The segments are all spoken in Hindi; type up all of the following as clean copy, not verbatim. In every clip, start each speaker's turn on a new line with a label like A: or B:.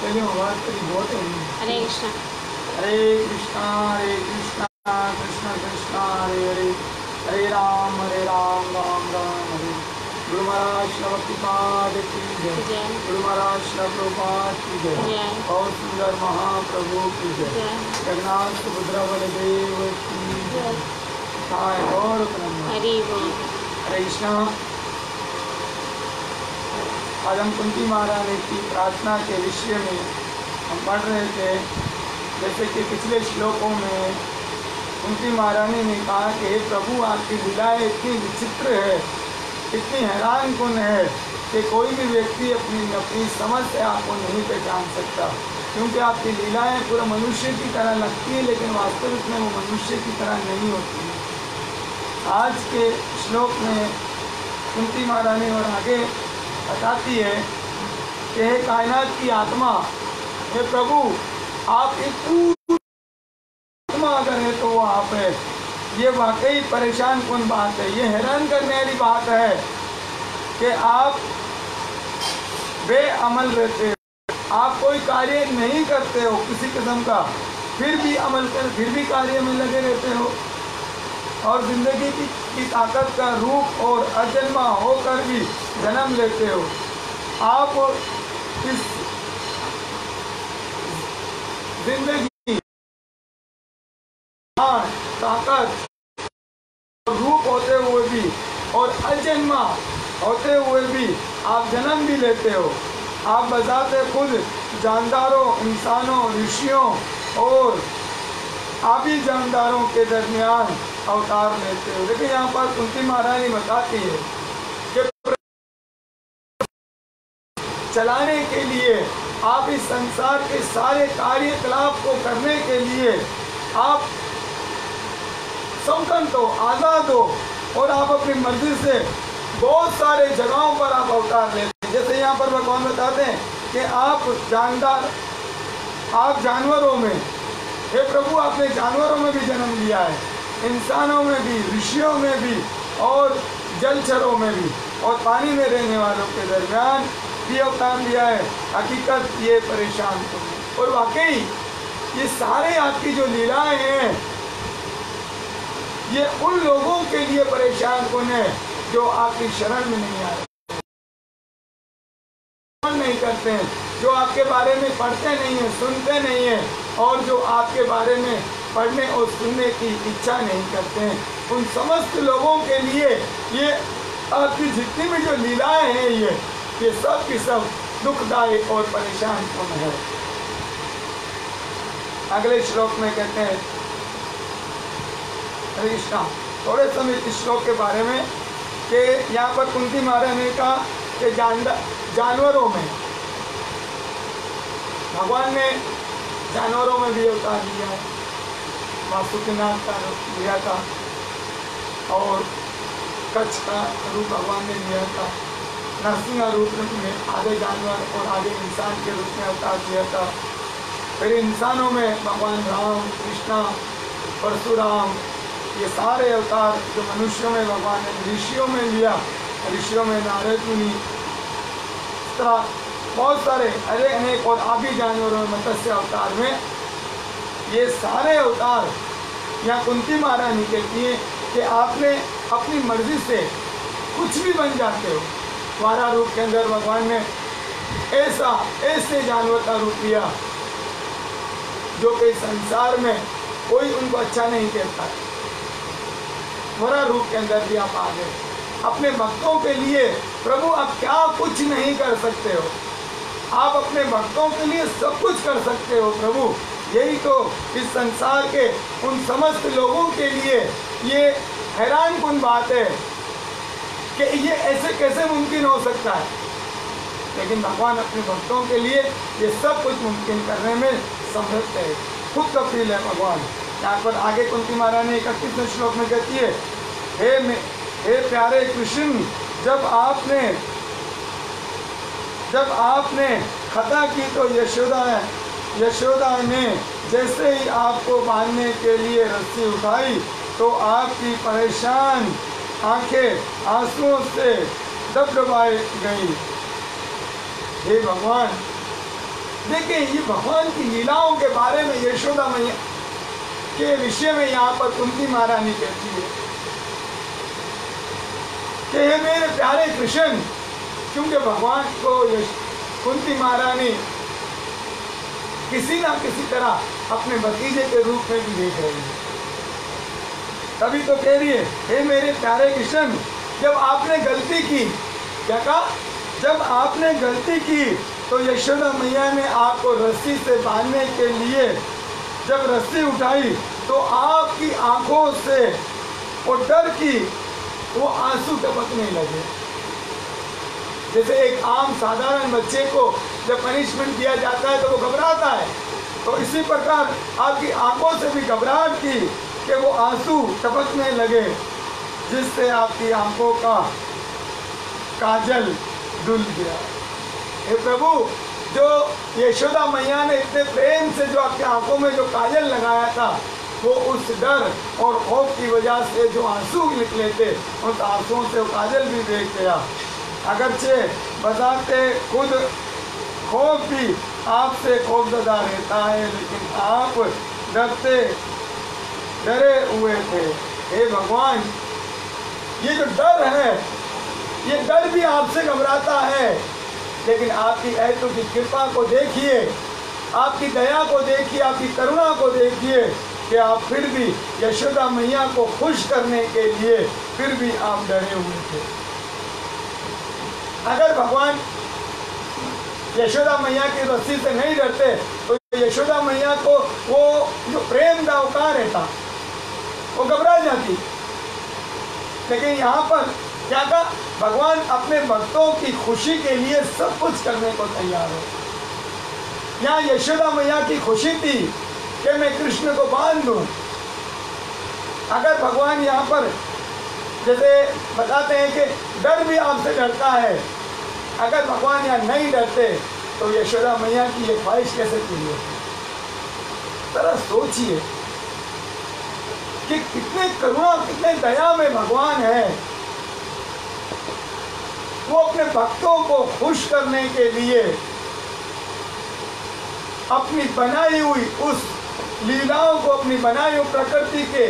A: पहले बात करी बहुत है।
B: हरे कृष्णा
A: हरे कृष्णा कृष्ण कृष्णा हरे हरे, हरे राम राम राम हरे। गुरु महाराज श्री भक्तिपाद की जय, गुरु महाराज श्री प्रभुपाद की जय, और सुंदर महाप्रभु की जय, जगन्नाथ सुभद्रा बलदेव की जय। और
B: हरि बोल।
A: हरे कृष्णा। आज हम कुंती महारानी की प्रार्थना के विषय में हम पढ़ रहे थे। जैसे कि पिछले श्लोकों में कुंती महारानी ने कहा कि हे प्रभु, आपकी लीलाएं इतनी विचित्र है, इतनी हैरान कुन है कि कोई भी व्यक्ति अपनी समझ से आपको नहीं पहचान सकता, क्योंकि आपकी लीलाएं पूरा मनुष्य की तरह लगती है, लेकिन वास्तविक में वो मनुष्य की तरह नहीं होती है। आज के श्लोक में कुंती महारानी और आगे बताती है कि हे कायनात की आत्मा, हे प्रभु, आप एक पूर्ण आत्मा अगर है तो वो आप है। ये वाकई परेशान कौन बात है, ये हैरान करने वाली बात है कि आप बेअमल रहते हो, आप कोई कार्य नहीं करते हो किसी किस्म का, फिर भी कार्य में लगे रहते हो, और जिंदगी की ताकत का रूप और अजन्मा होकर भी जन्म लेते हो। आप इस जिंदगी ताकत रूप होते हुए भी और अजन्मा होते हुए भी आप जन्म भी लेते हो। आप बजाते खुद जानदारों, इंसानों, ऋषियों और आबी जानदारों के दरमियान अवतार लेते हो। लेकिन यहाँ पर कुंती महारानी बताती है कि चलाने के लिए, आप इस संसार के सारे कार्यकलाप को करने के लिए आप स्वतंत्र हो, आज़ाद हो, और आप अपनी मर्जी से बहुत सारे जगहों पर आप अवतार लेते हैं। जैसे यहाँ पर भगवान बताते हैं कि आप जानवरों में, हे प्रभु, आपने जानवरों में भी जन्म लिया है, इंसानों में भी, ऋषियों में भी, और जलचरों में भी, और पानी में रहने वालों के दरमियान भी अवतार लिया है। हकीकत ये परेशान को, और वाकई ये सारे आपकी जो लीलाएं हैं, ये उन लोगों के लिए परेशान कौन है जो आपकी शरण में नहीं आ रहे, नहीं करते हैं, जो आपके बारे में पढ़ते नहीं हैं, सुनते नहीं हैं, और जो आपके बारे में पढ़ने और सुनने की इच्छा नहीं करते हैं। उन समस्त लोगों के लिए ये आपकी जितनी भी जो लीलाएं हैं, ये सब की सब दुखदायी और परेशान कौन है। अगले श्लोक में कहते हैं, हरे कृष्णा, थोड़े समय इस श्लोक के बारे में कि यहाँ पर कुंती महारानी ने कहा कि जानवरों में भगवान ने जानवरों में भी अवतार लिया है। वासुकीनाथ का रूप लिया था, और कच्छ का रूप भगवान ने लिया था। नरसिंह रूप में आधे जानवर और आधे इंसान के रूप में अवतार लिया था। फिर इंसानों में भगवान राम, कृष्णा, परशुराम, ये सारे अवतार जो मनुष्यों में भगवान ने ऋषियों में लिया, ऋषियों में नारद मुनि, इस तरह बहुत सारे अनेक और आदि जानवरों में, मत्स्य अवतार में, ये सारे अवतार यहाँ कुंती महारानी कहती है कि आपने अपनी मर्जी से कुछ भी बन जाते हो। वारा रूप के अंदर भगवान ने ऐसे जानवर का रूप लिया जो कि संसार में कोई उनको अच्छा नहीं कहता। वारा रूप के अंदर भी आप आ गए। अपने भक्तों के लिए प्रभु आप क्या कुछ नहीं कर सकते हो, आप अपने भक्तों के लिए सब कुछ कर सकते हो प्रभु। यही तो इस संसार के उन समस्त लोगों के लिए ये हैरान कुन बात है कि ये ऐसे कैसे मुमकिन हो सकता है। लेकिन भगवान अपने भक्तों के लिए ये सब कुछ मुमकिन करने में समर्थ है, खुद कफील है भगवान। यहाँ पर आगे कुंती महारानी 31वें श्लोक में कहती है, हे प्यारे कृष्ण, जब आपने खता की तो यशोदा ने जैसे ही आपको बांधने के लिए रस्सी उठाई तो आपकी परेशान आंखें आंसुओं से दबदबाई गई। हे भगवान, देखिए ये भगवान की लीलाओं के बारे में यशोदा मैया के विषय में यहाँ पर कुंती महारानी कहती है कि हे मेरे प्यारे कृष्ण, क्योंकि भगवान को कुंती महारानी किसी ना किसी तरह अपने भतीजे के रूप में भी देख रही है। तभी तो कह रही है, हे मेरे प्यारे कृष्ण, जब आपने गलती की, क्या कहा, जब आपने गलती की तो यशोदा मैया ने आपको रस्सी से बांधने के लिए जब रस्सी उठाई तो आपकी आंखों से वो डर की वो आंसू टपकने लगे। जैसे एक आम साधारण बच्चे को जब पनिशमेंट दिया जाता है तो वो घबराता है, तो इसी प्रकार आपकी आंखों से भी घबराहट की कि वो आंसू टपकने लगे, जिससे आपकी आंखों का काजल धुल गया। हे प्रभु, जो यशोदा मैया ने इतने प्रेम से जो आपकी आंखों में जो काजल लगाया था, वो उस डर और खौफ की वजह से जो आंसू निकले थे, उस आंसुओं से वो काजल भी देख गया। अगरचे बताते खुद खौफ भी आपसे खौफजदा रहता है, लेकिन आप डरे हुए थे। हे भगवान, ये जो डर है, ये डर भी आपसे घबराता है, लेकिन आपकी ऐतों की कृपा को देखिए, आपकी दया को देखिए, आपकी करुणा को देखिए कि आप फिर भी यशोदा मैया को खुश करने के लिए फिर भी आप डरे हुए थे। अगर भगवान यशोदा मैया की रस्सी से नहीं डरते तो यशोदा मैया को वो जो प्रेम का अवकार रहता वो घबरा जाती। लेकिन यहाँ पर क्या कहा, भगवान अपने भक्तों की खुशी के लिए सब कुछ करने को तैयार है। यहाँ यशोदा मैया की खुशी थी कि मैं कृष्ण को बांध दूं। अगर भगवान यहाँ पर जैसे बताते हैं कि डर भी आपसे डरता है, अगर भगवान यहाँ नहीं डरते तो यशोदा मैया की ये ख्वाहिश कैसे पूरी होती। जरा सोचिए कि कितने करुणा, कितने दया में भगवान है। वो अपने भक्तों को खुश करने के लिए अपनी बनाई हुई उस लीलाओं को, अपनी बनाई हुई प्रकृति के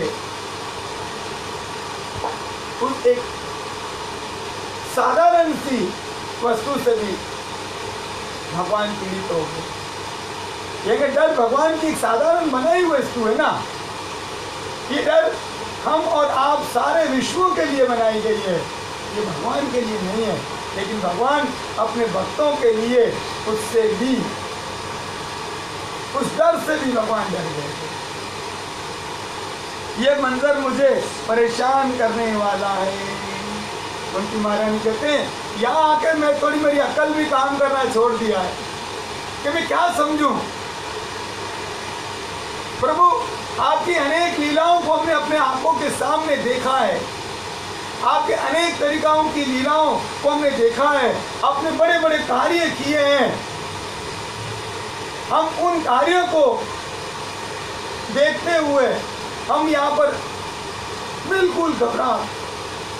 A: उस एक साधारण सी वस्तु से भी भगवान पीड़ित हो गए। ये डर भगवान की एक साधारण बनाई हुई वस्तु है ना। ये डर हम और आप सारे विश्वों के लिए बनाई गई है, ये भगवान के लिए नहीं है। लेकिन भगवान अपने भक्तों के लिए उससे भी, उस डर से भी भगवान डर गए थे। ये मंजर मुझे परेशान करने वाला है। कुंती महारानी कहते हैं, यहाँ आकर मैं थोड़ी, मेरी अकल भी काम करना छोड़ दिया है कि मैं क्या समझूं। प्रभु, आपकी अनेक लीलाओं को हमने अपने आंखों के सामने देखा है, आपके अनेक तरीकाओं की लीलाओं को हमने देखा है, आपने बड़े बड़े कार्य किए हैं। हम उन कार्यों को देखते हुए हम यहाँ पर बिल्कुल घबरा,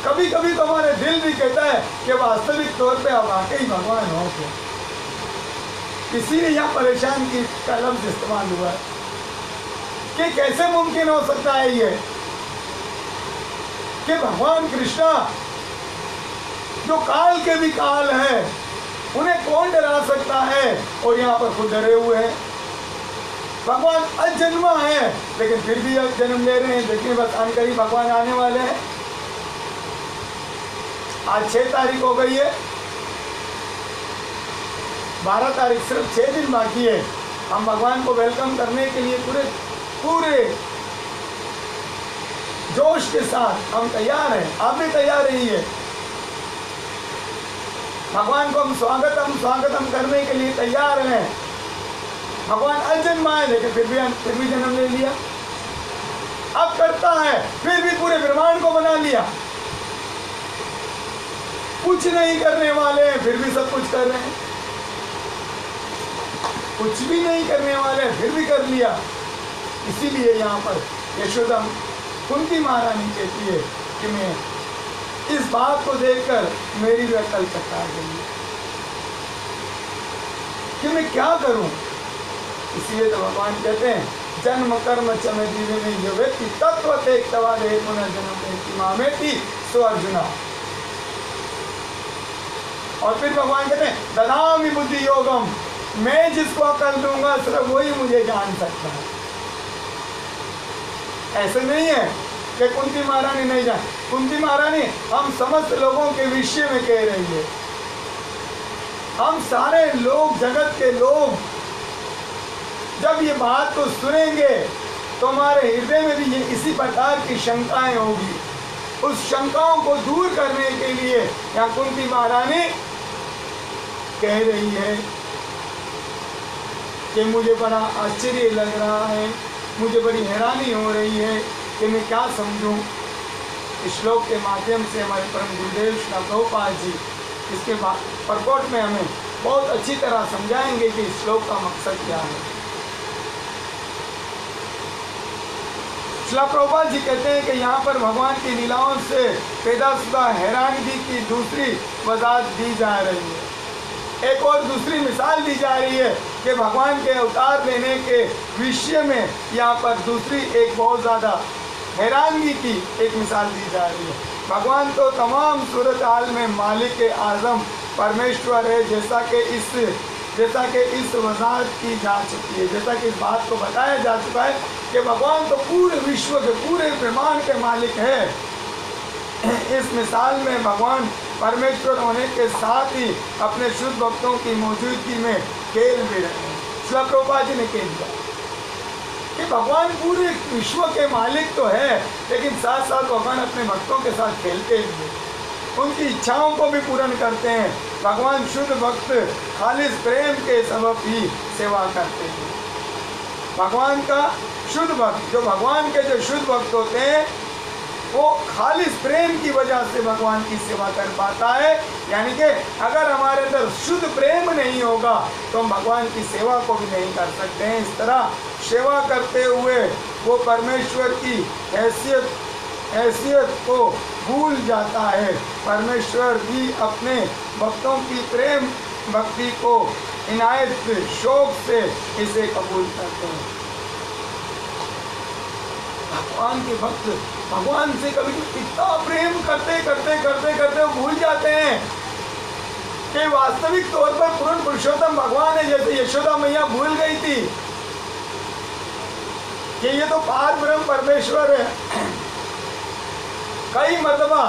A: कभी कभी तो हमारे दिल भी कहता है कि वास्तविक तौर पे आप वाकई भगवान हो क्या। इसीलिए यहाँ परेशान की का लफ्ज इस्तेमाल हुआ है कि कैसे मुमकिन हो सकता है ये कि भगवान कृष्णा जो काल के भी काल है, उन्हें कौन डरा सकता है, और यहाँ पर खुद डरे हुए हैं। भगवान अजन्मा है लेकिन फिर भी जन्म ले रहे हैं। देखिए बस अनकरी भगवान आने वाले हैं। आज 6 तारीख हो गई है, 12 तारीख, सिर्फ 6 दिन बाकी है। हम भगवान को वेलकम करने के लिए पूरे जोश के साथ हम तैयार हैं। आप भी तैयार रहिए। भगवान को हम स्वागतम करने के लिए तैयार हैं। भगवान अजन्मा है लेकिन फिर भी जन्म ले लिया। अब करता है, फिर भी पूरे ब्रह्मांड को बना लिया। कुछ नहीं करने वाले हैं फिर भी सब कुछ कर रहे हैं, कुछ भी नहीं करने वाले हैं फिर भी कर लिया। इसीलिए यहाँ पर यशोदा कुंती महारानी कहती है कि मैं इस बात को देखकर मेरी भी अकल चकरा गई कि मैं क्या करूं। इसलिए तो भगवान कहते हैं जन्म कर्म चमे जीवे में जो व्यक्ति तत्व तेग तवा दे पुनर्जन्म मामेति सो अर्जुना। और फिर भगवान कहते हैं ददामि बुद्धि योगम, मैं जिसको अकल दूंगा सिर्फ वही मुझे जान सकता है। ऐसे नहीं है कि कुंती महारानी नहीं जान, कुंती महारानी हम समस्त लोगों के विषय में कह रही है। हम सारे लोग, जगत के लोग जब ये बात को सुनेंगे तो हमारे हृदय में भी इसी प्रकार की शंकाएं होगी। उस शंकाओं को दूर करने के लिए यहाँ कुंती महारानी कह रही है कि मुझे बड़ा आश्चर्य लग रहा है, मुझे बड़ी हैरानी हो रही है कि मैं क्या समझूं। इस श्लोक के माध्यम से हमारे परम गुरुदेव श्री प्रभुपाद जी इसके परपोट में हमें बहुत अच्छी तरह समझाएंगे कि इस श्लोक का मकसद क्या है। श्री प्रभुपाद जी कहते हैं कि यहाँ पर भगवान की लीलाओं से पैदाशुदा हैरानगी की दूसरी वजाहत दी जा रही है। एक और दूसरी मिसाल दी जा रही है कि भगवान के अवतार लेने के विषय में यहाँ पर दूसरी एक बहुत ज़्यादा हैरानगी की एक मिसाल दी जा रही है। भगवान तो तमाम सूरत हाल में मालिक आज़म परमेश्वर है, जैसा कि इस वजाहत की जा चुकी है, जैसा कि इस बात को बताया जा चुका है कि भगवान तो पूरे विश्व के, पूरे ब्रह्मांड के मालिक है। इस मिसाल में भगवान परमेश्वर होने के साथ ही अपने शुद्ध भक्तों की मौजूदगी में खेल भी रहे हैं। श्री प्रभुपाद जी ने कह दिया कि भगवान पूरे विश्व के मालिक तो है, लेकिन साथ साथ भगवान अपने भक्तों के साथ खेलते हैं, उनकी इच्छाओं को भी पूर्ण करते हैं। भगवान शुद्ध भक्त खालिस प्रेम के सबब ही सेवा करते हैं। भगवान का शुद्ध भक्त, जो भगवान के जो शुद्ध भक्त होते हैं, वो खालिस प्रेम की वजह से भगवान की सेवा कर पाता है। यानी कि अगर हमारे अंदर शुद्ध प्रेम नहीं होगा तो हम भगवान की सेवा को भी नहीं कर सकते हैं। इस तरह सेवा करते हुए वो परमेश्वर की हैसियत को भूल जाता है। परमेश्वर भी अपने भक्तों की प्रेम भक्ति को इनायत शौक से इसे कबूल करते हैं। भगवान के भक्त भगवान से कभी इतना प्रेम करते करते करते करते वो भूल जाते हैं कि वास्तविक तौर पर पूर्ण पुरुषोत्तम भगवान है। जैसे यशोदा मैया भूल गई थी कि ये तो पार ब्रह्म परमेश्वर है। कई मर्तबा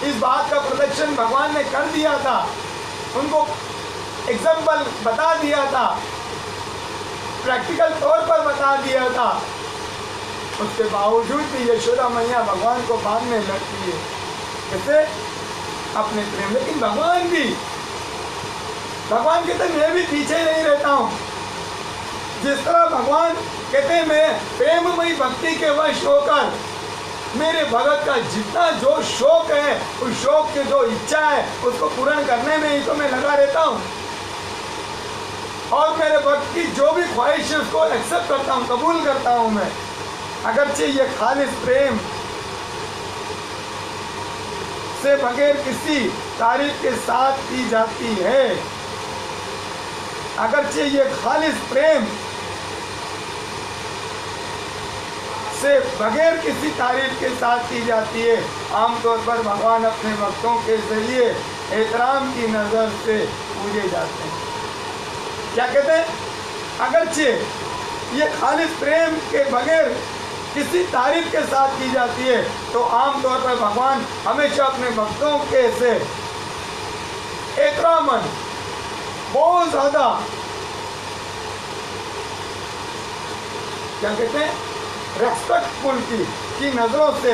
A: इस बात का प्रदर्शन भगवान ने कर दिया था, उनको एग्जाम्पल बता दिया था, प्रैक्टिकल तौर पर बता दिया था। उसके बावजूद भी यशोदा मैया भगवान को बांधने लगती है, कैसे? अपने प्रेम। लेकिन भगवान कहते मैं भी पीछे नहीं रहता हूँ। जिस तरह भगवान कहते हैं मैं प्रेममयी भक्ति के वश होकर मेरे भगत का जितना जो शौक है, उस शौक की जो इच्छा है उसको पूर्ण करने में ही तो मैं लगा रहता हूँ। और मेरे भक्त की जो भी ख्वाहिश है उसको एक्सेप्ट करता हूँ, कबूल करता हूँ मैं। अगरचे ये खालिस प्रेम से बगैर किसी तारीफ के साथ की जाती है, अगरचे ये खालिस प्रेम से बगैर किसी तारीफ के साथ की जाती है, आमतौर पर भगवान अपने भक्तों के जरिए एहतराम की नज़र से पूजे जाते हैं। क्या कहते हैं? अगरचे ये खालिस प्रेम के बगैर किसी तारीफ के साथ की जाती है, तो आमतौर पर भगवान हमेशा अपने भक्तों के से एहतरामन बहुत ज़्यादा क्या कहते हैं, रेस्पेक्टफुल की नज़रों से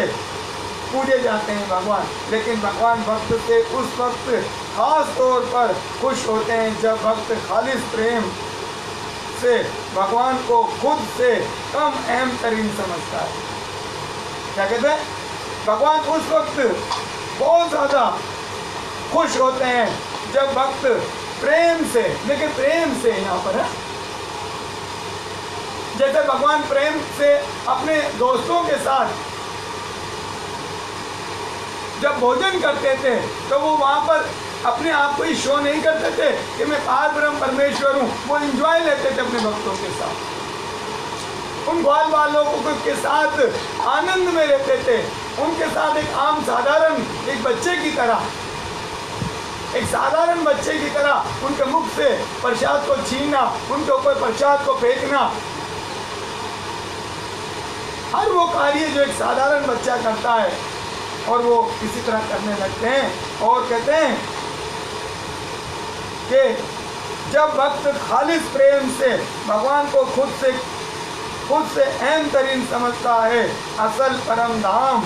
A: पूजे जाते हैं भगवान। लेकिन भगवान भक्त से उस वक्त खास तौर पर खुश होते हैं जब भक्त खालिस प्रेम से भगवान को खुद से कम अहम तरीन समझता है। क्या कहते हैं? भगवान उस वक्त बहुत ज़्यादा खुश होते हैं जब भक्त प्रेम से, लेकिन प्रेम से यहाँ पर है, जैसे भगवान प्रेम से अपने दोस्तों के साथ जब भोजन करते थे तो वो वहाँ पर अपने आप को ही शो नहीं करते थे कि मैं पार ब्रह्म परमेश्वर हूँ, वो एंजॉय लेते थे अपने भक्तों के साथ, उन ग्वाल वालों के साथ आनंद में रहते थे, उनके साथ एक आम साधारण एक बच्चे की तरह, एक साधारण बच्चे की तरह उनके मुख से प्रसाद को छीनना, उनके ऊपर प्रसाद को फेंकना, हर वो कार्य जो एक साधारण बच्चा करता है और वो इसी तरह करने लगते हैं। और कहते हैं कि जब भक्त खालिस प्रेम से भगवान को खुद से अहम तरीन समझता है, असल परम धाम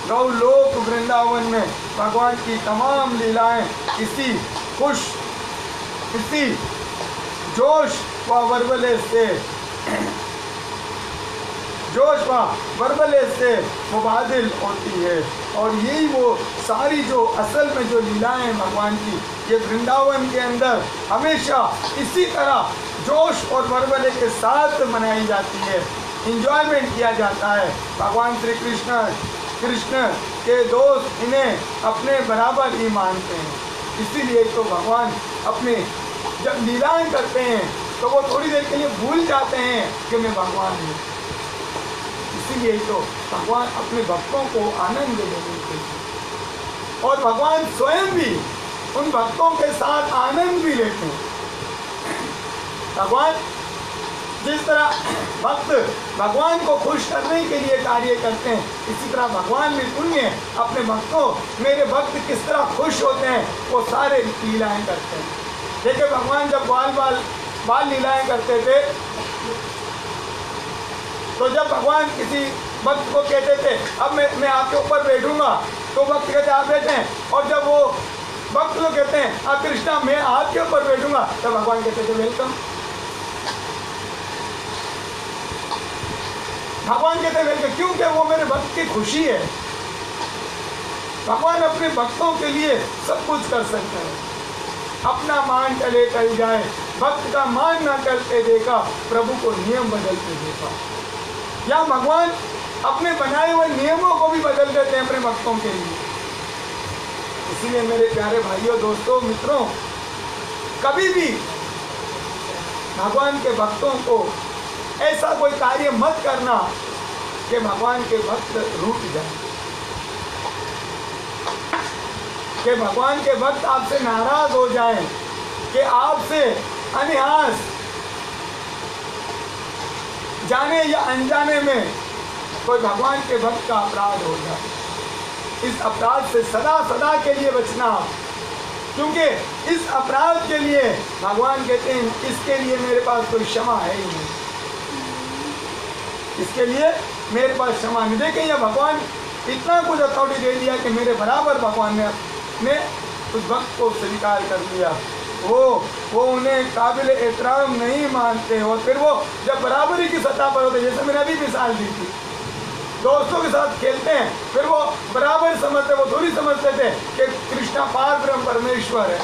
A: गौलोक वृंदावन में भगवान की तमाम लीलाएं इसी जोश व वरबले से मुबादिल होती है। और यही वो सारी जो असल में जो लीलाएं हैं भगवान की, ये वृंदावन के अंदर हमेशा इसी तरह जोश और वरबले के साथ मनाई जाती है, इंजॉयमेंट किया जाता है। भगवान श्री कृष्ण के दोस्त इन्हें अपने बराबर ही मानते हैं, इसीलिए तो भगवान अपने जब लीलाएं करते हैं तो वो थोड़ी देर के लिए भूल जाते हैं कि मैं भगवान हूँ। इसीलिए तो भगवान अपने भक्तों को आनंद देने के लिए, और भगवान स्वयं भी उन भक्तों के साथ आनंद भी लेते हैं। भगवान जिस तरह भक्त भगवान को खुश करने के लिए कार्य करते हैं, इसी तरह भगवान भी पुण्य अपने भक्तों, मेरे भक्त किस तरह खुश होते हैं वो सारे लीलाएं करते हैं। देखिए भगवान जब बाल लीलाएं करते थे, तो जब भगवान किसी भक्त को कहते थे अब मैं आपके ऊपर बैठूंगा, तो भक्त कहते आप बैठें, और जब वो भक्त लोग कहते हैं अब कृष्णा मैं आपके ऊपर बैठूंगा, तब भगवान कहते थे वेलकम। भगवान कहते हैं वेलकम, क्योंकि वो मेरे भक्त की खुशी है। भगवान अपने भक्तों के लिए सब कुछ कर सकते हैं। अपना मान टले टल जाए, भक्त का मान ना करते देखा, प्रभु को नियम बदलते देखा। या भगवान अपने बनाए हुए नियमों को भी बदल देते हैं अपने भक्तों के लिए। इसीलिए मेरे प्यारे भाइयों, दोस्तों, मित्रों, कभी भी भगवान के भक्तों को ऐसा कोई कार्य मत करना कि भगवान के भक्त रूठ जाए, कि भगवान के भक्त आपसे नाराज हो जाएं, कि आपसे अनिहास जाने या अनजाने में कोई भगवान के भक्त का अपराध हो जाए। इस अपराध से सदा सदा के लिए बचना, क्योंकि इस अपराध के लिए भगवान कहते हैं इसके लिए मेरे पास कोई क्षमा है ही नहीं, इसके लिए मेरे पास क्षमा नहीं। देखें यह भगवान इतना कुछ अथॉरिटी दे दिया कि मेरे बराबर भगवान ने उस भक्त को स्वीकार कर लिया। वो उन्हें काबिल एहतराम नहीं मानते, और फिर वो जब बराबरी की सतह पर होते, जैसे मैंने अभी मिसाल दी थी, दोस्तों के साथ खेलते हैं, फिर वो बराबर समझते, वो थोड़ी समझते थे कि कृष्णा पार ब्रह्म परमेश्वर है।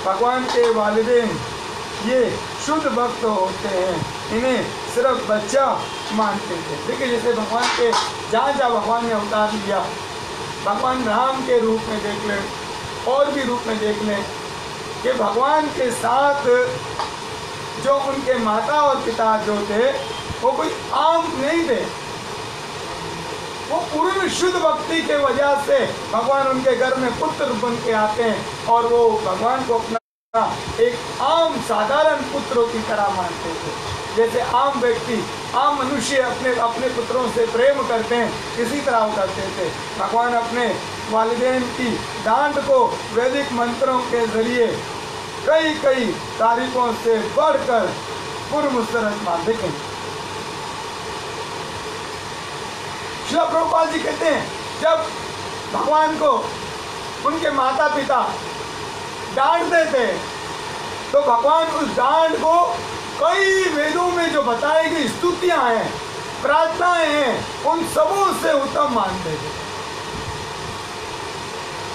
A: भगवान के वालिदैन ये शुद्ध भक्त होते हैं, इन्हें सिर्फ बच्चा मानते थे। देखिए जैसे भगवान के जहाँ भगवान ने अवतार लिया, भगवान राम के रूप में देख लें, और भी रूप में देख लें, कि भगवान के साथ जो उनके माता और पिता जो थे वो कोई आम नहीं थे, वो पूर्ण शुद्ध भक्ति के वजह से भगवान उनके घर में पुत्र बन के आते हैं, और वो भगवान को अपना एक आम साधारण पुत्रों की तरह मानते थे। जैसे आम व्यक्ति, आम मनुष्य अपने पुत्रों से प्रेम करते हैं, इसी तरह वो करते थे। भगवान अपने वालिदैन की डांट को वैदिक मंत्रों के जरिए कई तारीखों से बढ़कर पुरमुस्तरद मान। देखें श्रील प्रभुपाद जी कहते हैं जब भगवान को उनके माता पिता डांटते थे, तो भगवान उस डांट को कई वेदों में जो बताई गई स्तुतियां हैं, प्रार्थनाएं हैं, उन सबों से उत्तम मानते थे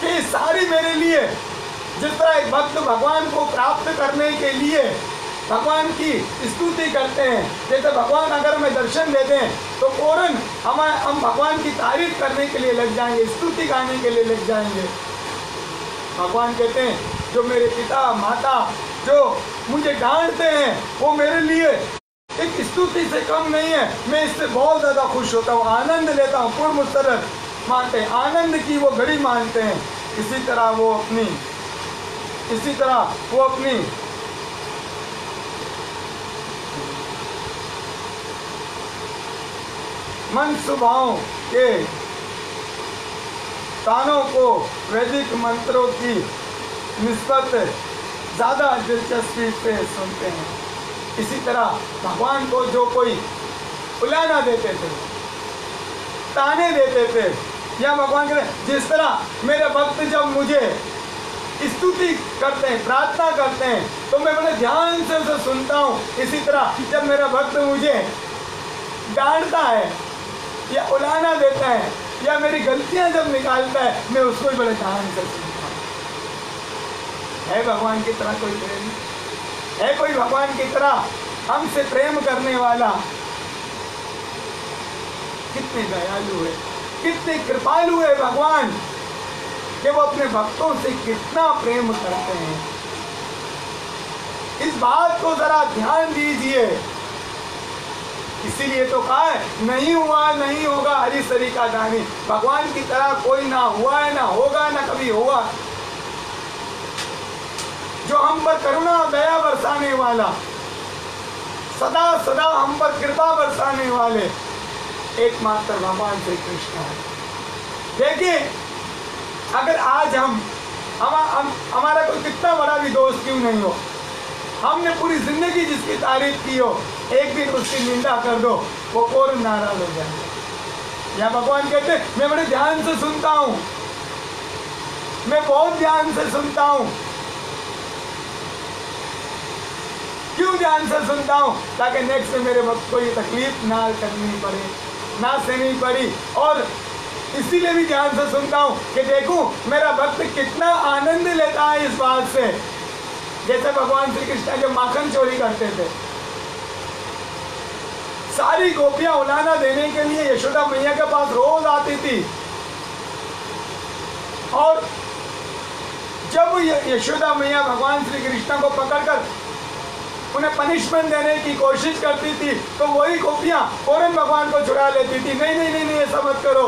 A: कि सारी मेरे लिए, जिस तरह एक भक्त भगवान को प्राप्त करने के लिए भगवान की स्तुति करते हैं, जैसे भगवान अगर हमें दर्शन देते हैं तो फौरन हम भगवान की तारीफ करने के लिए लग जाएंगे, स्तुति गाने के लिए लग जाएंगे। भगवान कहते हैं जो मेरे पिता माता जो मुझे डांटते हैं वो मेरे लिए एक स्तुति से कम नहीं है। मैं इससे बहुत ज़्यादा खुश होता हूँ, आनंद लेता हूँ। पूर्ण मुस्तरद मानते हैं, आनंद की वो घड़ी मानते हैं। इसी तरह वो अपनी मन स्वभाव के तानों को वैदिक मंत्रों की निस्बत ज़्यादा दिलचस्पी से सुनते हैं। इसी तरह भगवान को जो कोई उलाना देते थे, ताने देते थे, या भगवान कहते जिस तरह मेरे भक्त जब मुझे स्तुति करते हैं, प्रार्थना करते हैं, तो मैं बड़े ध्यान से उसे सुनता हूँ। इसी तरह जब मेरा भक्त मुझे डांटता है या उलाना देता है या मेरी गलतियां जब निकालता है, मैं उसको भी बड़े ध्यान से सुनता हूँ। है भगवान की तरह कोई प्रेम? है कोई भगवान की तरह हमसे प्रेम करने वाला? कितने दयालु है, कितने कृपालु है भगवान, कि वो अपने भक्तों से कितना प्रेम करते हैं। इस बात को जरा ध्यान दीजिए। इसीलिए तो कहा है नहीं हुआ नहीं होगा हरि सरी का दानी। भगवान की तरह कोई ना हुआ है, ना होगा, ना कभी होगा। जो हम पर करुणा दया बरसाने वाला, सदा सदा हम पर कृपा बरसाने वाले एकमात्र भगवान श्री कृष्ण है। देखिए, अगर आज हमारा कोई कितना बड़ा भी दोस्त क्यों नहीं हो, हमने पूरी जिंदगी जिसकी तारीफ की हो, एक दिन उसकी निंदा कर दो, वो और नाराज हो जाएगा। या भगवान कहते हैं मैं बड़े ध्यान से सुनता हूँ, मैं बहुत ध्यान से सुनता हूँ। क्यों ध्यान से सुनता हूँ? ताकि नेक्स्ट में मेरे वक्त को ये तकलीफ ना करनी पड़े, ना सहनी पड़ी। और इसीलिए भी ध्यान से सुनता हूँ कि देखूं मेरा भक्त कितना आनंद लेता है इस बात से। जैसे भगवान श्री कृष्ण जो माखन चोरी करते थे, सारी गोपियां उलाना देने के लिए यशोदा मैया के पास रोज आती थी। और जब यशोदा मैया भगवान श्री कृष्ण को पकड़कर उन्हें पनिशमेंट देने की कोशिश करती थी, तो वही गोपियां फौरन भगवान को छुड़ा लेती थी। नहीं नहीं नहीं नहीं, ऐसा मत करो।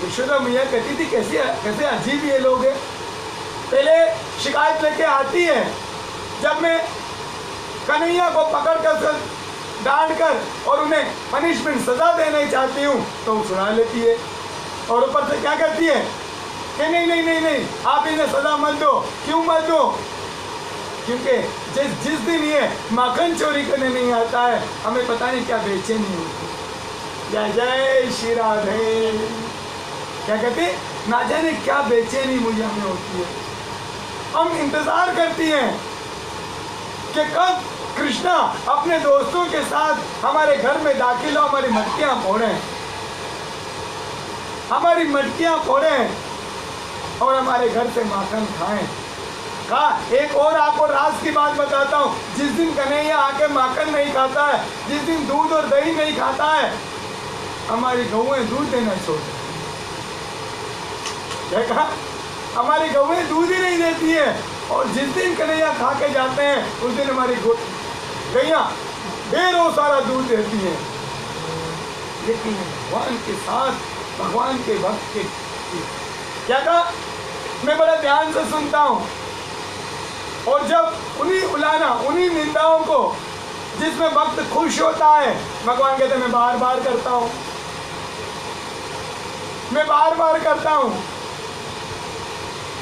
A: यशोदा मैया कहती थी कैसे अजीब ये लोग हैं। पहले शिकायत लेके आती है, जब मैं कन्हैया को पकड़ कर डांट कर और उन्हें पनिशमेंट सजा देना चाहती हूँ तो वो छुड़ा लेती है। और ऊपर से क्या कहती है कि नहीं नहीं नहीं नहीं, आप इन्हें सजा मत दो। क्यों मत दो? क्योंकि जिस दिन ये माखन चोरी करने नहीं आता है, हमें पता नहीं क्या बेचैनी होती। जय जय श्री राधे। क्या कहते, ना जाने क्या बेचैनी मुझे हमें होती है। हम इंतजार करती हैं कि कब कृष्णा अपने दोस्तों के साथ हमारे घर में दाखिल हो, हमारी मटकियां फोड़ें, हमारी मटकियां फोड़ें और हमारे घर से माखन खाएं। एक और आपको राज की बात बताता हूँ। जिस दिन कन्हैया आके माखन नहीं खाता है, जिस दिन दूध और दही नहीं खाता है, हमारी गौएं दूध देना छोड़ देती। क्या कहा? हमारी गौएं दूध ही नहीं देती है। और जिस दिन कन्हैया खा के जाते हैं, उस दिन हमारी गैया ढेरों सारा दूध देती है। लेकिन भगवान के साथ, भगवान के भक्त के क्या कहा, मैं बड़ा ध्यान से सुनता हूँ। और जब उन्हीं उलाना, उन्हीं निंदाओं को जिसमें भक्त खुश होता है, भगवान कहते हैं मैं बार बार करता हूँ, मैं बार बार करता हूँ।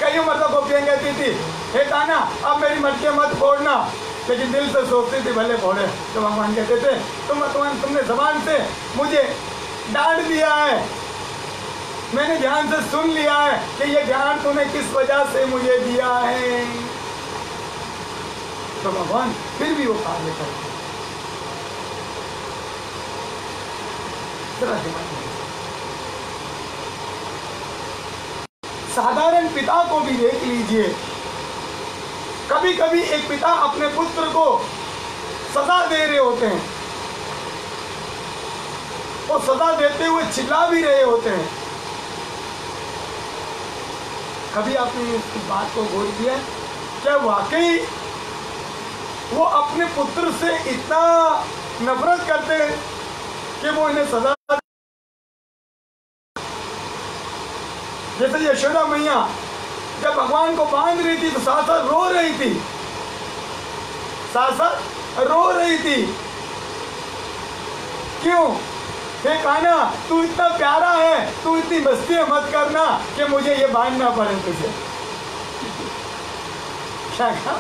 A: कई उम्र तक गोपियाँ कहती थी हे कान्हा अब मेरी मटकियाँ मत फोड़ना, लेकिन दिल से सोचती थी भले फोड़े। तो भगवान कहते थे तुमने जबान से मुझे डांट दिया है, मैंने ध्यान से सुन लिया है कि ये ध्यान तूने किस वजह से मुझे दिया है। तो भगवान फिर भी वो कार्य करते। साधारण पिता को भी देख लीजिए। कभी कभी एक पिता अपने पुत्र को सजा दे रहे होते हैं, वो सजा देते हुए चिल्ला भी रहे होते हैं। कभी आपने इस बात को गौर किया? क्या वाकई वो अपने पुत्र से इतना नफरत करते हैं कि वो इन्हें सजा, जैसे यशोदा मैया जब भगवान को बांध रही थी तो साथ साथ रो रही थी, साथ साथ रो रही थी। क्यों? हे कान्हा, तू इतना प्यारा है, तू इतनी मस्ती मत करना कि मुझे ये बांधना पड़े तुझे। क्या कहा?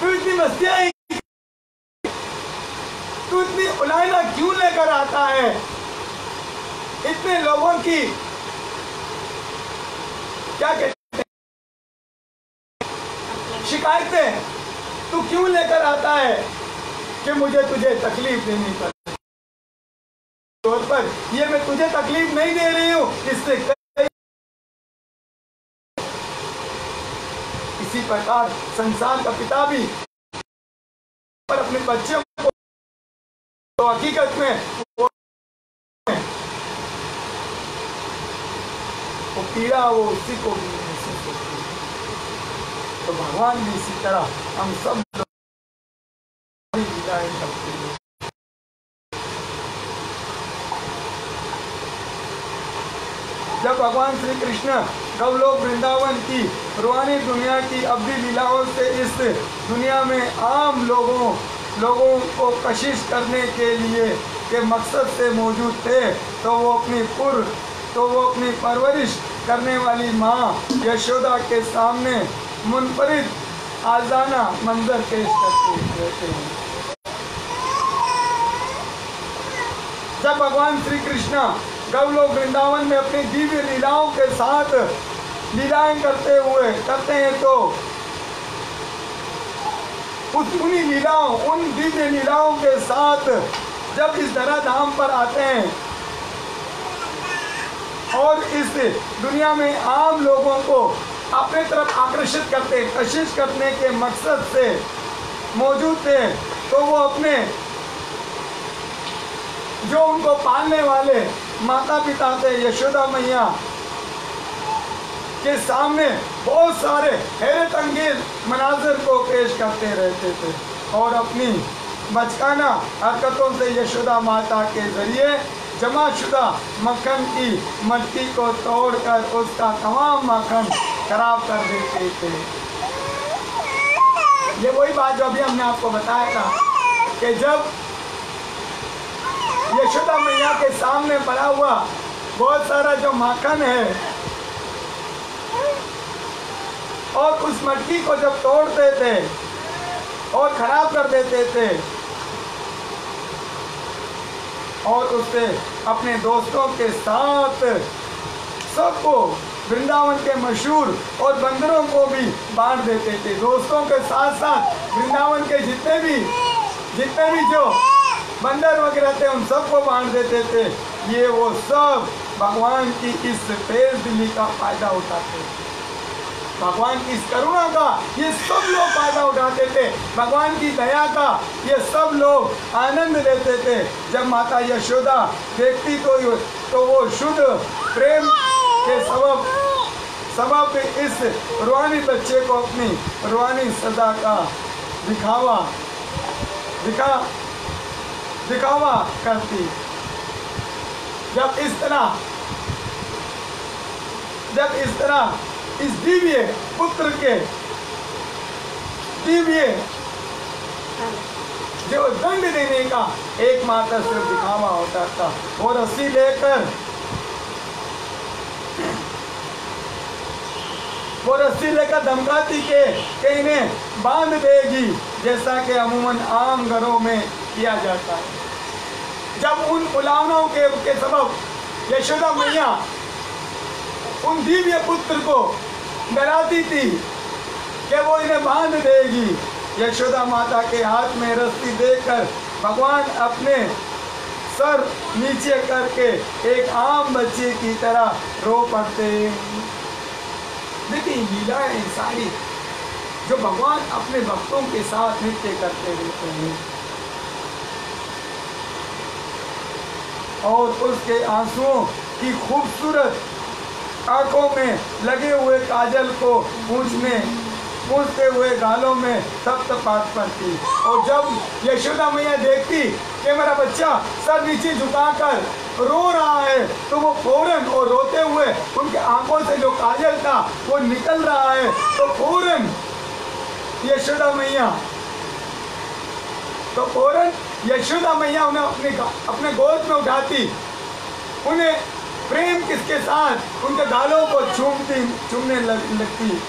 A: तू इतनी मस्तियां, तू इतनी उलायना क्यों लेकर आता है? इतने लोगों की क्या कहते हैं, शिकायतें तू क्यों लेकर आता है कि मुझे तुझे तकलीफ देनी पड़े? तौर पर ये मैं तुझे तकलीफ नहीं दे रही हूँ, इससे इसी प्रकार संसार का पिता भी पर अपने बच्चों को तो हकीकत में वो पीड़ा वो उसी को भी महसूस होती है। तो भगवान भी इसी तरह हम सब लोग विदाई करते हैं। जब भगवान श्री कृष्ण गौलोक वृंदावन की रूहानी दुनिया की अवधि लीलाओं से इस दुनिया में आम लोगों को कशिश करने के लिए के मकसद से मौजूद थे, तो वो अपनी परवरिश करने वाली माँ यशोदा के सामने मुनफरिद आजाना मंजर पेश करते रहते हैं। जब भगवान श्री कृष्ण गौलोक वृंदावन में अपनी दिव्य लीलाओं के साथ लीलाएं करते हैं तो उन दिव्य लीलाओं के साथ जब इस धरा धाम पर आते हैं और इस दुनिया में आम लोगों को अपने तरफ आकर्षित करते, कशिश करने के मकसद से मौजूद थे, तो वो अपने जो उनको पालने वाले माता पिता थे यशोदा मैया के सामने बहुत सारे हैरत अंगेज मनाजिर को पेश करते रहते थे और अपनी बचकाना हरकतों से यशोदा माता के जरिए जमाशुदा मक्खन की मट्टी को तोड़कर उसका तमाम मक्खन खराब कर देते थे। ये वही बात जो अभी हमने आपको बताया था कि जब यशोदा मैया के सामने पड़ा हुआ बहुत सारा जो माखन है और उस मटकी को जब तोड़ते थे और खराब कर देते थे और उससे अपने दोस्तों के साथ सबको वृंदावन के मशहूर और बंदरों को भी बांट देते थे। दोस्तों के साथ साथ वृंदावन के जितने भी जो बंदर वगैरह थे उन सबको बांट देते थे। ये वो सब भगवान की इस तेज दिली का फायदा उठाते थे, भगवान की इस करुणा का ये सब लोग फायदा उठाते थे, भगवान की दया का ये सब लोग आनंद लेते थे। जब माता यशोदा देखती तो वो शुद्ध प्रेम के सबब इस रूहानी बच्चे को अपनी रूहानी सदा का दिखावा करती। जब इस तरह इस दिव्य पुत्र के दिव्य जो दंड देने का एकमात्र सिर्फ दिखावा होता था, वो रस्सी लेकर धमकाती के इन्हें बांध देगी, जैसा कि अमूमन आम घरों में किया जाता है। जब उन उलावनों के सबब यशोदा मैया उन दिव्य पुत्र को डराती थी कि वो इन्हें बांध देगी, यशोदा माता के हाथ में रस्सी देकर भगवान अपने सर नीचे करके एक आम बच्चे की तरह रो पड़ते। देखिए लीलाएं सारी जो भगवान अपने भक्तों के साथ नृत्य करते रहते हैं और उसके आंसुओं की खूबसूरत आंखों में लगे हुए काजल को पूछते हुए गालों में थपथपात पड़ती। और जब यशोदा मैया देखती कि मेरा बच्चा सर नीचे झुकाकर रो रहा है, तो वो फौरन और रोते हुए उनके आंखों से जो काजल था वो निकल रहा है, तो फौरन यशोदा मैया उन्हें अपने गोद में उठाती, उन्हें प्रेम किसके साथ उनके गालों को चूमने लगती।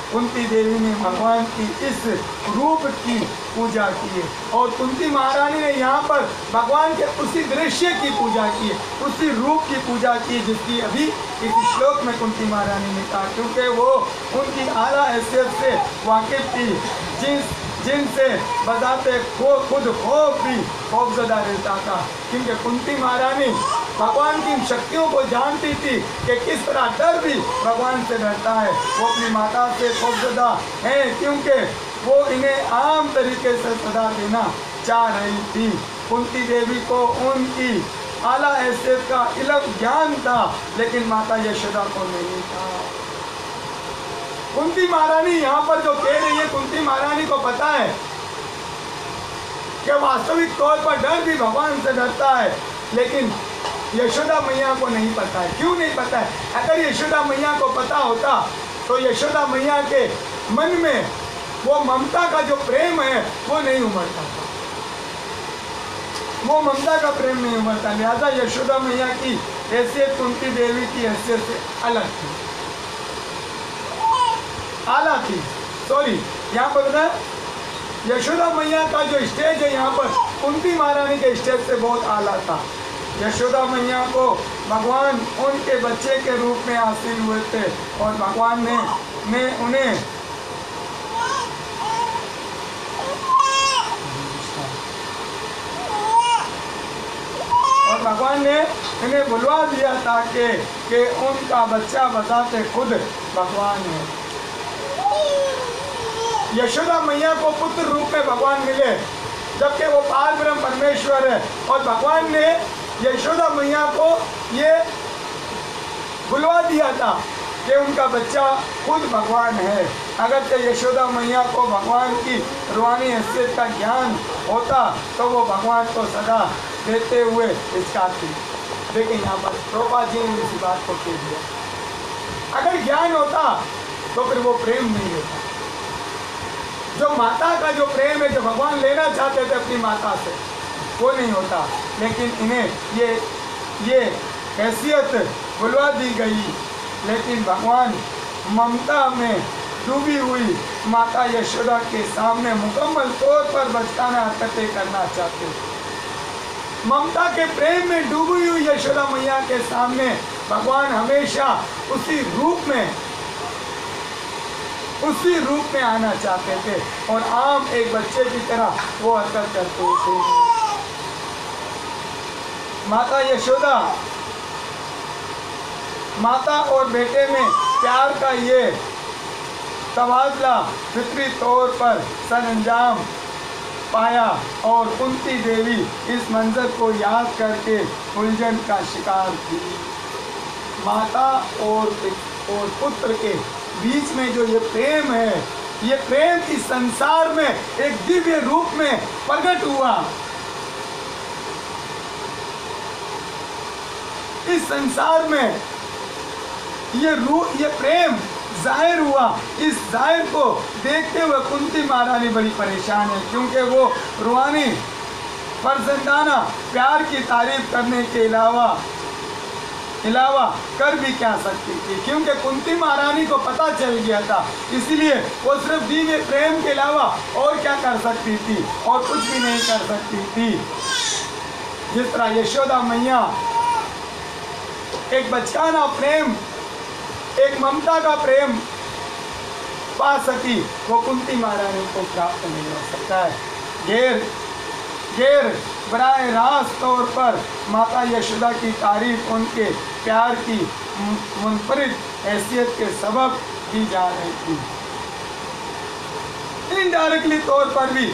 A: कुंती देवी ने भगवान की इस रूप की पूजा की है, और कुंती महारानी ने यहाँ पर भगवान के उसी दृश्य की पूजा की है, उसी रूप की पूजा की जिसकी अभी इस श्लोक में कुंती महारानी ने कहा, क्योंकि वो उनकी आला हैसियत से वाकिफ थी, जिनसे बजाते खुद खौफ भी खौफजदा रहता था। क्योंकि कुंती महारानी भगवान की शक्तियों को जानती थी कि किस तरह डर भी भगवान से डरता है। वो अपनी माता से खौफजदा है क्योंकि वो इन्हें आम तरीके से सदा देना चाह रही थी। कुंती देवी को उनकी आला हैसियत का इल्म ज्ञान था, लेकिन माता यशोदा को नहीं था। कुंती महारानी यहाँ पर जो कह रही है, कुंती महारानी को पता है कि वास्तविक तौर पर डर भी भगवान से डरता है, लेकिन यशोदा मैया को नहीं पता है। क्यों नहीं पता है? अगर यशोदा मैया को पता होता तो यशोदा मैया के मन में वो ममता का जो प्रेम है वो नहीं उमड़ता था, वो ममता का प्रेम नहीं उमड़ता। लिहाजा यशोदा मैया की हैसियत कुंती देवी की हैसियत से अलग थी, आला थी। सॉरी, यहाँ पर ना यशोदा मैया का जो स्टेज है यहाँ पर कुंती महारानी के स्टेज से बहुत आला था। यशोदा मैया को भगवान उनके बच्चे के रूप में हासिल हुए थे, और भगवान ने इन्हें बुलवा दिया था कि उनका बच्चा बताते खुद भगवान है। यशोदा मैया को पुत्र रूप में भगवान मिले, जबकि वो पार ब्रह्म परमेश्वर है, और भगवान ने यशोदा मैया को ये बुलवा दिया था कि उनका बच्चा खुद भगवान है। अगर तो यशोदा मैया को भगवान की रूहानी हैसियत का ज्ञान होता तो वो भगवान को सदा देते हुए हिचकाती। लेकिन यहाँ पर प्रभुपाद जी ने इसी बात को कह दिया। अगर ज्ञान होता तो फिर वो प्रेम नहीं होता। जो माता का जो प्रेम है, जो भगवान लेना चाहते थे अपनी माता से, वो नहीं होता। लेकिन इन्हें ये हैसियत बुलवा दी गई, लेकिन भगवान ममता में डूबी हुई माता यशोदा के सामने मुकम्मल तौर पर बचकाना हरकतें करना चाहते। ममता के प्रेम में डूबी हुई यशोदा मैया के सामने भगवान हमेशा उसी रूप में आना चाहते थे, और आम एक बच्चे की तरह वो हरकत करते थे। माता यशोदा, माता और बेटे में प्यार का ये तबादला फितरी तौर पर सरअंजाम पाया, और कुंती देवी इस मंजर को याद करके उलझन का शिकार थी। माता और पुत्र के बीच में जो ये प्रेम है, ये प्रेम इस संसार में एक दिव्य रूप में प्रकट हुआ। इस संसार में ये प्रेम जाहिर हुआ। इस जाहिर को देखते हुए कुंती महारानी बड़ी परेशान है, क्योंकि वो रूहानी फर्जंदाना प्यार की तारीफ करने के अलावा कर भी क्या सकती थी, क्योंकि कुंती महारानी को पता चल गया था। इसलिए वो सिर्फ दिव्य प्रेम के अलावा और क्या कर सकती थी, और कुछ भी नहीं कर सकती थी। जिस तरह यशोदा मैया एक बचकाना प्रेम, एक ममता का प्रेम पा सकी, वो कुंती महारानी को प्राप्त नहीं हो सकता है। गैर बराह रास्त तौर पर माता यशोदा की तारीफ उनके प्यार की मुनफरिद हैसियत के सबब की जा रही थी। इनडायरेक्टली तौर पर भी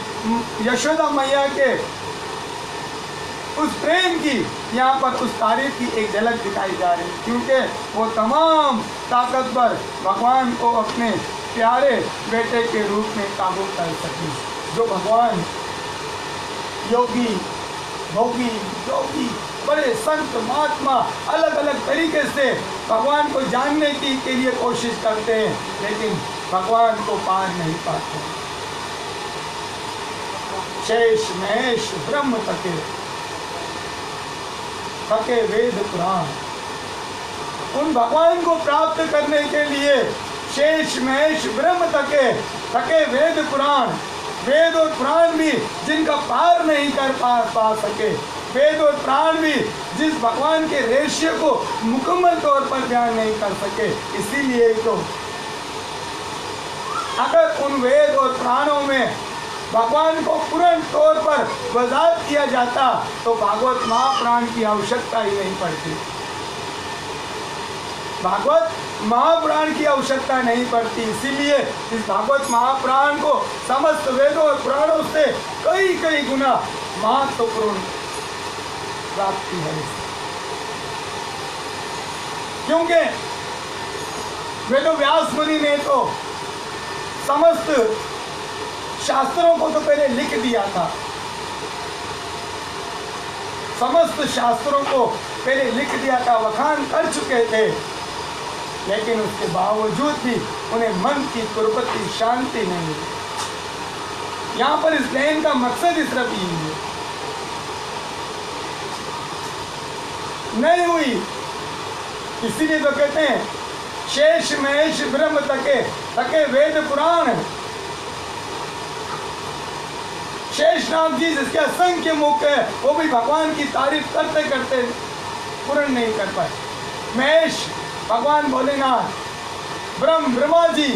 A: यशोदा मैया के उस प्रेम की यहाँ पर उस तारीफ की एक झलक दिखाई जा रही है, क्योंकि वो तमाम ताकतवर भगवान को अपने प्यारे बेटे के रूप में काबू कर सके। जो भगवान योगी भोगी योगी बड़े संत महात्मा अलग अलग तरीके से भगवान को जानने के लिए कोशिश करते हैं, लेकिन भगवान को पार नहीं पाते। शेष महेश ब्रह्म तके तके वेद पुराण, उन भगवान को प्राप्त करने के लिए शेष महेश ब्रह्म तके तके वेद पुराण, वेद और पुराण भी जिनका पार नहीं कर पा सके, वेद और प्राण भी जिस भगवान के रहस्य को मुकम्मल तौर पर ध्यान नहीं कर सके। इसीलिए तो अगर उन वेद और प्राणों में भगवान को पूर्ण तौर पर वजाहत किया जाता तो भागवत महापुराण की आवश्यकता ही नहीं पड़ती, भागवत महापुराण की आवश्यकता नहीं पड़ती। इसीलिए इस भागवत महापुराण को समस्त वेदों और पुराणों से कई कई गुना महत्वपूर्ण प्राप्ति है, क्योंकि वेदो व्यास मुनि ने तो समस्त शास्त्रों को तो पहले लिख दिया था, समस्त शास्त्रों को पहले लिख दिया था, वखान कर चुके थे, लेकिन उसके बावजूद भी उन्हें मन की कुर्बती शांति नहीं मिली। यहाँ पर इस लेन का मकसद ही सिर्फ यही है, नहीं हुई। इसीलिए तो कहते हैं शेष महेश ब्रह्म तके तके वेद पुराण। शेषनाग जी जिसके असंख्य मुख है वो भी भगवान की तारीफ करते करते पूर्ण नहीं कर पाए। महेश भगवान भोलेनाथ, ब्रह्मा जी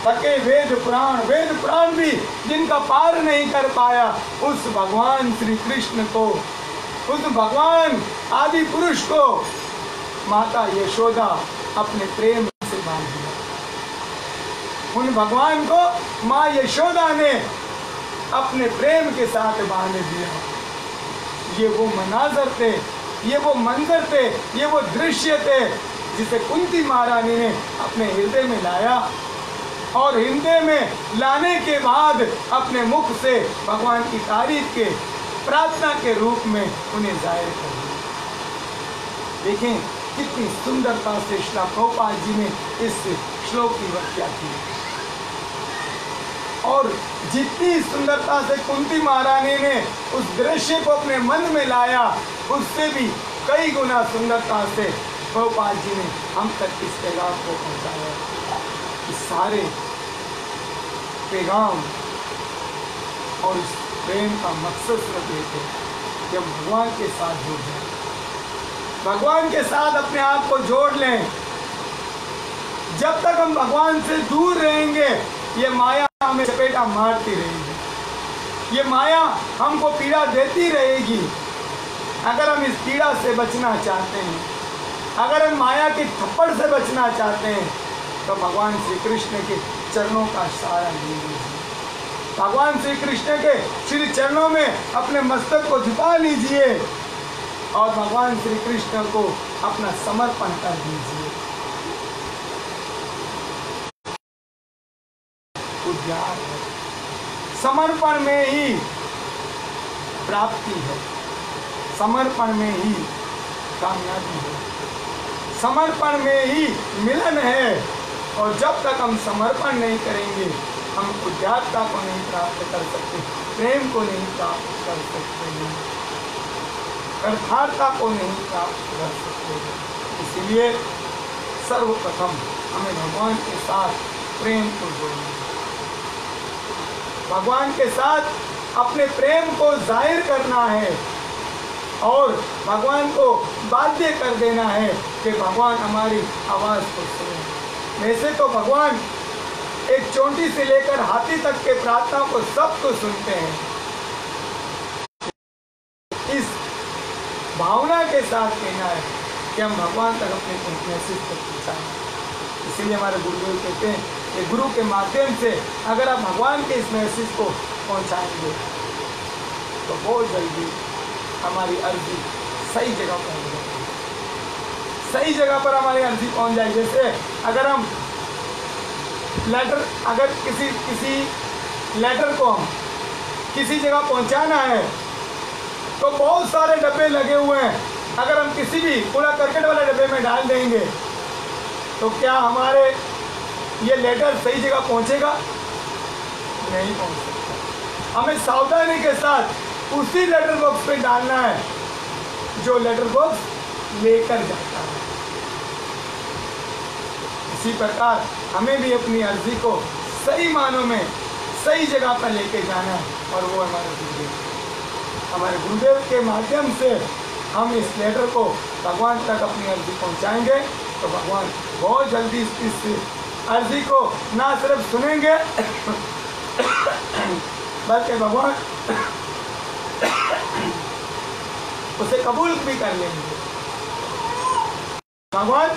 A: तके वेद पुराण भी जिनका पार नहीं कर पाया, उस भगवान श्री कृष्ण को, उस भगवान आदि पुरुष को माता यशोदा अपने प्रेम से बांध दिया। उन भगवान को माँ यशोदा ने अपने प्रेम के साथ बांध दिया। ये वो मनाजर थे, ये वो मंजर थे, ये वो दृश्य थे जिसे कुंती महारानी ने अपने हृदय में लाया, और हृदय में लाने के बाद अपने मुख से भगवान की तारीफ के प्रार्थना के रूप में उन्हें जाहिर कर दिया। देखें कितनी सुंदरता से श्रील प्रभुपाद जी ने इस श्लोक की व्याख्या की, और जितनी सुंदरता से कुंती महारानी ने उस दृश्य को अपने मन में लाया, उससे भी कई गुना सुंदरता से प्रभुपाद जी ने हम तक इस पैगाम को पहुंचाया। इस सारे पैगाम और इस प्रेम का मकसद सिर्फ ये थे कि हम भगवान के साथ जुड़ जाएं, भगवान के साथ अपने आप को जोड़ लें। जब तक हम भगवान से दूर रहेंगे ये माया हमें चपेटा मारती रहेगी, ये माया हमको पीड़ा देती रहेगी। अगर हम इस पीड़ा से बचना चाहते हैं, अगर हम माया के थप्पड़ से बचना चाहते हैं, तो भगवान श्री कृष्ण के चरणों का सहारा लीजिए। भगवान श्री कृष्ण के श्री चरणों में अपने मस्तक को झुका लीजिए और भगवान श्री कृष्ण को अपना समर्पण कर दीजिए। उद्यान है, समर्पण में ही प्राप्ति है, समर्पण में ही कामयाबी है, समर्पण में ही मिलन है। और जब तक हम समर्पण नहीं करेंगे हम उद्यात्ता को नहीं प्राप्त कर सकते, प्रेम को नहीं प्राप्त कर सकते हैं, यथार्थता को नहीं प्राप्त कर सकते। इसलिए सर्वप्रथम हमें भगवान के साथ प्रेम को जोड़ना है, भगवान के साथ अपने प्रेम को जाहिर करना है और भगवान को बाध्य कर देना है कि भगवान हमारी आवाज़ को सुने। वैसे तो भगवान एक चोंटी से लेकर हाथी तक के प्रार्थना को सबको सुनते हैं। इस भावना के साथ कहना है कि हम भगवान तक अपने मैसेज को पहुँचाएं। इसीलिए हमारे गुरुदेव कहते हैं कि गुरु के माध्यम से अगर आप भगवान के इस मैसेज को पहुँचाएंगे तो बहुत जल्दी हमारी अर्जी सही जगह पहुंच जाएगी, सही जगह पर हमारी अर्जी पहुंच जाएगी। जैसे अगर हम लेटर, अगर किसी लेटर को हम किसी जगह पहुंचाना है तो बहुत सारे डब्बे लगे हुए हैं, अगर हम किसी भी कूड़ा करकट वाले डब्बे में डाल देंगे तो क्या हमारे ये लेटर सही जगह पहुंचेगा? नहीं पहुंच सकता। हमें सावधानी के साथ उसी लेटर बॉक्स पे डालना है जो लेटर बॉक्स लेकर जाता है। इसी प्रकार हमें भी अपनी अर्जी को सही मानों में सही जगह पर लेके जाना है, और वो हमारे गुरुदेव के माध्यम से हम इस लेटर को भगवान तक अपनी अर्जी पहुंचाएंगे तो भगवान बहुत जल्दी इस अर्जी को ना सिर्फ सुनेंगे बल्कि भगवान उसे कबूल भी कर लेंगे, भगवान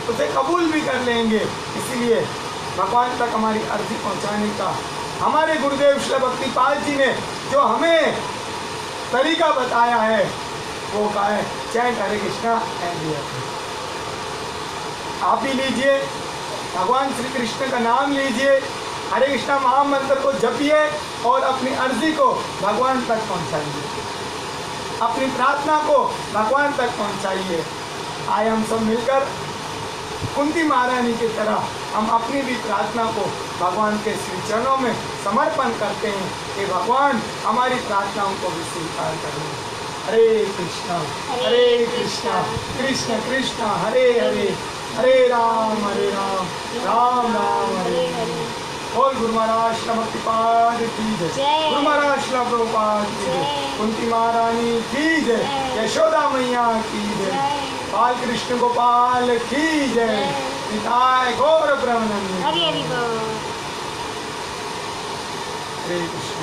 A: उसे कबूल भी कर लेंगे। इसीलिए भगवान तक हमारी अर्जी पहुंचाने का हमारे गुरुदेव श्री भक्तिपाल जी ने जो हमें तरीका बताया है वो का है चैंट हरे कृष्णा एंड। आप भी लीजिए, भगवान श्री कृष्ण का नाम लीजिए, हरे कृष्णा महामंत्र को जपिए और अपनी अर्जी को भगवान तक पहुंचाइए, अपनी प्रार्थना को भगवान तक पहुंचाइए। आए हम सब मिलकर कुंती महारानी की तरह हम अपनी भी प्रार्थना को भगवान के श्री चरणों में समर्पण करते हैं कि भगवान हमारी प्रार्थनाओं को भी स्वीकार करें। हरे कृष्णा कृष्ण कृष्ण हरे हरे, हरे राम राम राम हरे हरे। और गुरु महाराज श्री भक्तिपाद की जय, गुरु महाराज श्री प्रभुपाद की जय, कुंती महारानी की जय, यशोदा मैया की जय, बाल कृष्ण गोपाल की जय, निताय गौर ब्रह्मानंद। हरे कृष्ण।